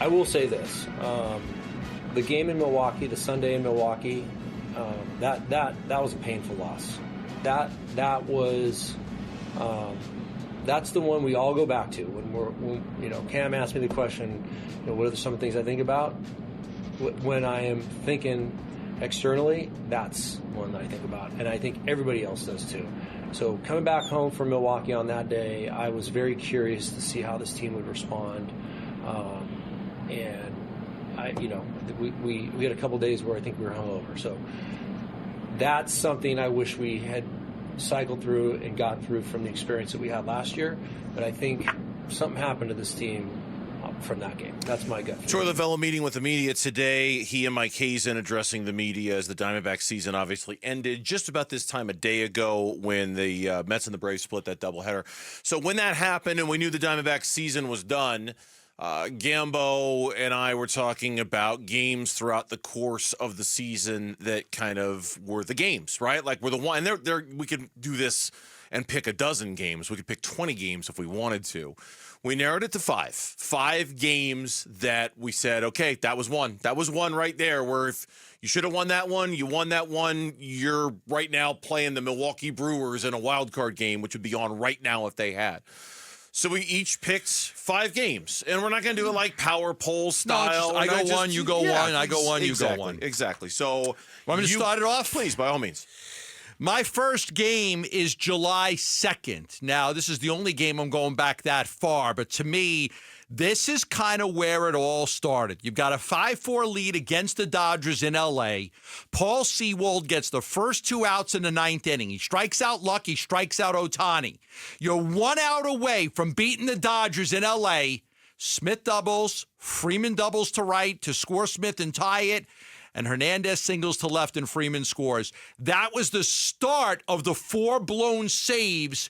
I will say this: the game in Milwaukee, the Sunday in Milwaukee, that was a painful loss. That was. That's the one we all go back to when Cam asked me the question, what are some of the things I think about when I am thinking externally. That's one that I think about, and I think everybody else does too. So coming back home from Milwaukee on that day, I was very curious to see how this team would respond, and we had a couple days where I think we were hungover. So that's something I wish we had cycled through and got through from the experience that we had last year. But I think something happened to this team from that game. That's my gut. Troy Lavello meeting with the media today. He and Mike Hazen addressing the media as the Diamondbacks season obviously ended just about this time a day ago when the Mets and the Braves split that doubleheader. So when that happened and we knew the Diamondbacks season was done, Gambo and I were talking about games throughout the course of the season that kind of were the games, right? Like we're the one, and we could do this and pick a dozen games. We could pick 20 games if we wanted to. We narrowed it to five games that we said, okay, that was one right there where if you should have won that one, you won that one, you're right now playing the Milwaukee Brewers in a wild card game, which would be on right now if they had. So we each picked 5 games, and we're not going to do it like power poll style. No, I go one, you go one, I go one, you go one. Exactly. So want me to start it off? Please, by all means. My first game is July 2nd. Now, this is the only game I'm going back that far, but to me, this is kind of where it all started. You've got a 5-4 lead against the Dodgers in L.A. Paul Sewald gets the first 2 outs in the 9th inning. He strikes out Luck, he strikes out Ohtani. You're 1 out away from beating the Dodgers in L.A. Smith doubles, Freeman doubles to right to score Smith and tie it, and Hernandez singles to left and Freeman scores. That was the start of the 4 blown saves,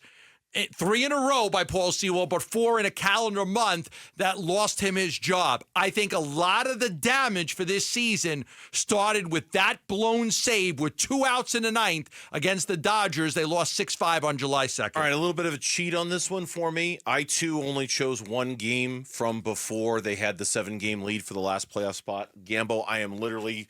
3 in a row by Paul Sewald, but 4 in a calendar month that lost him his job. I think a lot of the damage for this season started with that blown save with 2 outs in the 9th against the Dodgers. They lost 6-5 on July 2nd. All right, a little bit of a cheat on this one for me. I, too, only chose 1 game from before they had the 7-game lead for the last playoff spot. Gambo, I am literally...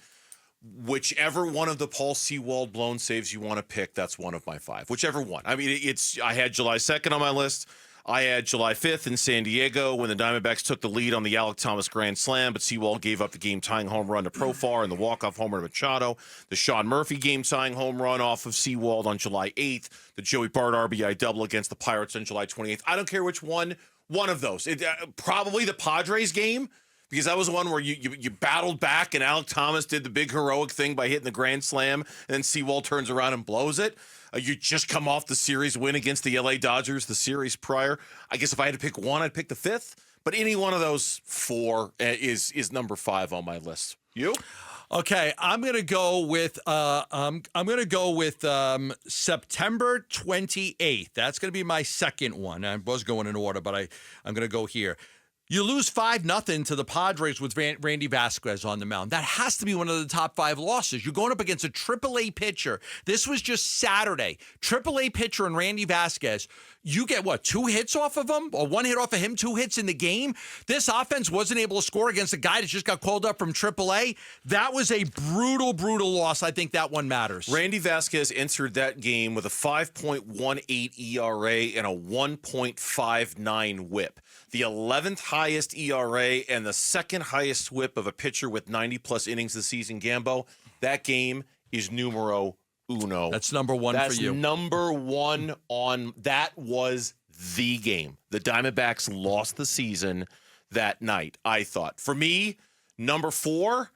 whichever one of the Paul Sewald blown saves you want to pick, that's one of my 5. Whichever one. I mean, I had July 2nd on my list. I had July 5th in San Diego when the Diamondbacks took the lead on the Alek Thomas grand slam, but Sewald gave up the game-tying home run to Profar and the walk-off homer to Machado. The Sean Murphy game-tying home run off of Sewald on July 8th. The Joey Bart RBI double against the Pirates on July 28th. I don't care which one of those. Probably the Padres game, because that was the one where you battled back and Alek Thomas did the big heroic thing by hitting the grand slam, and then Sewald turns around and blows it. You just come off the series win against the LA Dodgers the series prior. I guess if I had to pick one, I'd pick the 5th. But any one of those 4 is number 5 on my list. You? Okay, I'm gonna go with September 28th. That's gonna be my second one. I was going in order, but I'm gonna go here. You lose 5-0 to the Padres with Randy Vasquez on the mound. That has to be one of the top 5 losses. You're going up against a AAA pitcher. This was just Saturday. AAA pitcher and Randy Vasquez. You get, 2 hits off of him? Or 1 hit off of him, 2 hits in the game? This offense wasn't able to score against a guy that just got called up from AAA. That was a brutal, brutal loss. I think that one matters. Randy Vasquez entered that game with a 5.18 ERA and a 1.59 whip. The 11th highest ERA and the 2nd highest whip of a pitcher with 90-plus innings this season, Gambo. That game is numero uno. That's number 1 for you. That's number 1 on... That was the game. The Diamondbacks lost the season that night, I thought. For me, number 4,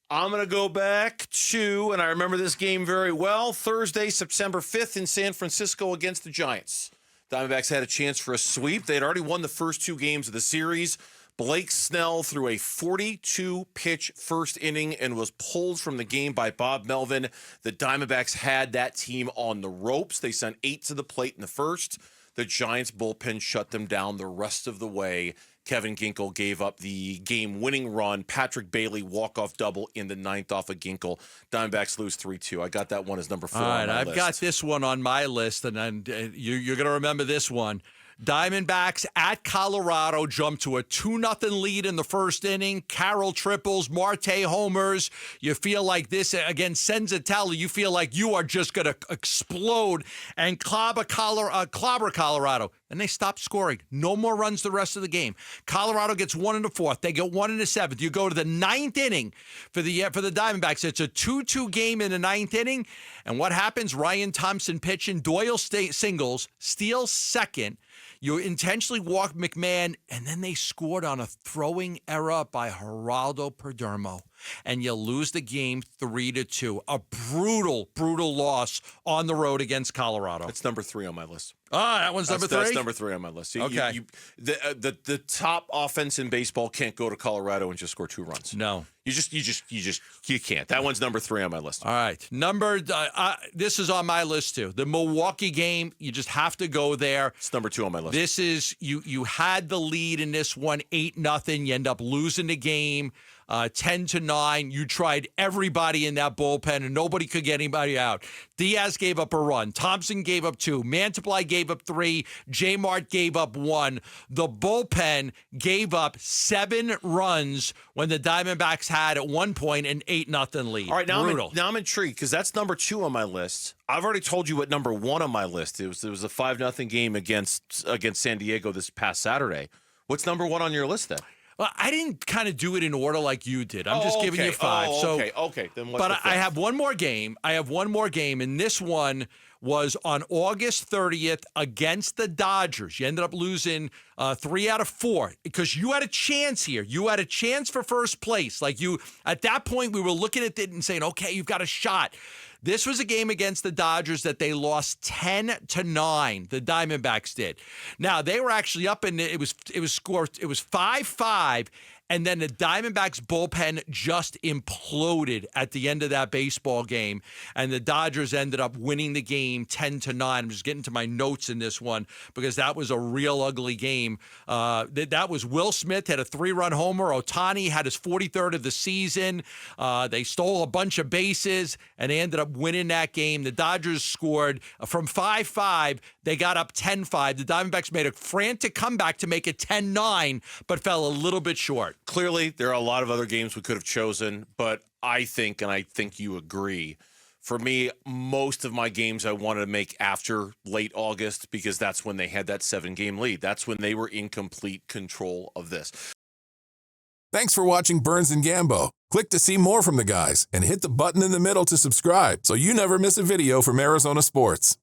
I'm going to go back to, and I remember this game very well, Thursday, September 5th in San Francisco against the Giants. Diamondbacks had a chance for a sweep. They had already won the first 2 games of the series. Blake Snell threw a 42-pitch first inning and was pulled from the game by Bob Melvin. The Diamondbacks had that team on the ropes. They sent 8 to the plate in the first. The Giants bullpen shut them down the rest of the way. Kevin Ginkel gave up the game-winning run. Patrick Bailey walk-off double in the 9th off of Ginkel. Diamondbacks lose 3-2. I got that one as number 4 All right, on my I've list. got this one on my list, and you're going to remember this one. Diamondbacks at Colorado jump to a 2-0 lead in the first inning. Carroll triples, Marte homers. You feel like this, again, Senzatelli, you feel like you are just going to explode and clobber Colorado. And they stop scoring. No more runs the rest of the game. Colorado gets one in the fourth. They get one in the seventh. You go to the ninth inning for the Diamondbacks. It's a 2-2 game in the ninth inning. And what happens? Ryan Thompson pitching. Doyle singles, steals second. You intentionally walk McMahon, and then they scored on a throwing error by Geraldo Perdomo. And you lose the game 3-2. A brutal, brutal loss on the road against Colorado. It's number 3 on my list. Ah, that one's number 3? That's number 3 on my list. Okay. The top offense in baseball can't go to Colorado and just score 2 runs. No. You can't. That one's number 3 on my list. All right. This is on my list too. The Milwaukee game, you just have to go there. It's number 2 on my list. This is, you had the lead in this one, 8-0. You end up losing the game. 10-9. You tried everybody in that bullpen, and nobody could get anybody out. Diaz gave up a run. Thompson gave up 2. Mantiply gave up 3. J. Mart gave up 1. The bullpen gave up 7 runs when the Diamondbacks had at one point an 8-0 lead. All right, now Brutal. I'm intrigued because that's number 2 on my list. I've already told you what number 1 on my list is. It was a 5-0 game against San Diego this past Saturday. What's number 1 on your list then? Well, I didn't kind of do it in order like you did. I'm just giving you 5. Okay. Then what's the 5th? I have one more game. And this one was on August 30th against the Dodgers. You ended up losing 3 out of 4 because you had a chance here. You had a chance for first place. At that point, we were looking at it and saying, okay, you've got a shot. This was a game against the Dodgers that they lost 10-9. The Diamondbacks did. Now they were actually up, and it was 5-5. And then the Diamondbacks bullpen just imploded at the end of that baseball game. And the Dodgers ended up winning the game 10-9. I'm just getting to my notes in this one because that was a real ugly game. That was Will Smith had a 3-run homer. Ohtani had his 43rd of the season. They stole a bunch of bases and they ended up winning that game. The Dodgers scored from 5-5. They got up 10-5. The Diamondbacks made a frantic comeback to make it 10-9, but fell a little bit short. Clearly, there are a lot of other games we could have chosen, but I think you agree, for me, most of my games I wanted to make after late August because that's when they had that 7-game lead. That's when they were in complete control of this. Thanks for watching Burns and Gambo. Click to see more from the guys and hit the button in the middle to subscribe so you never miss a video from Arizona sports.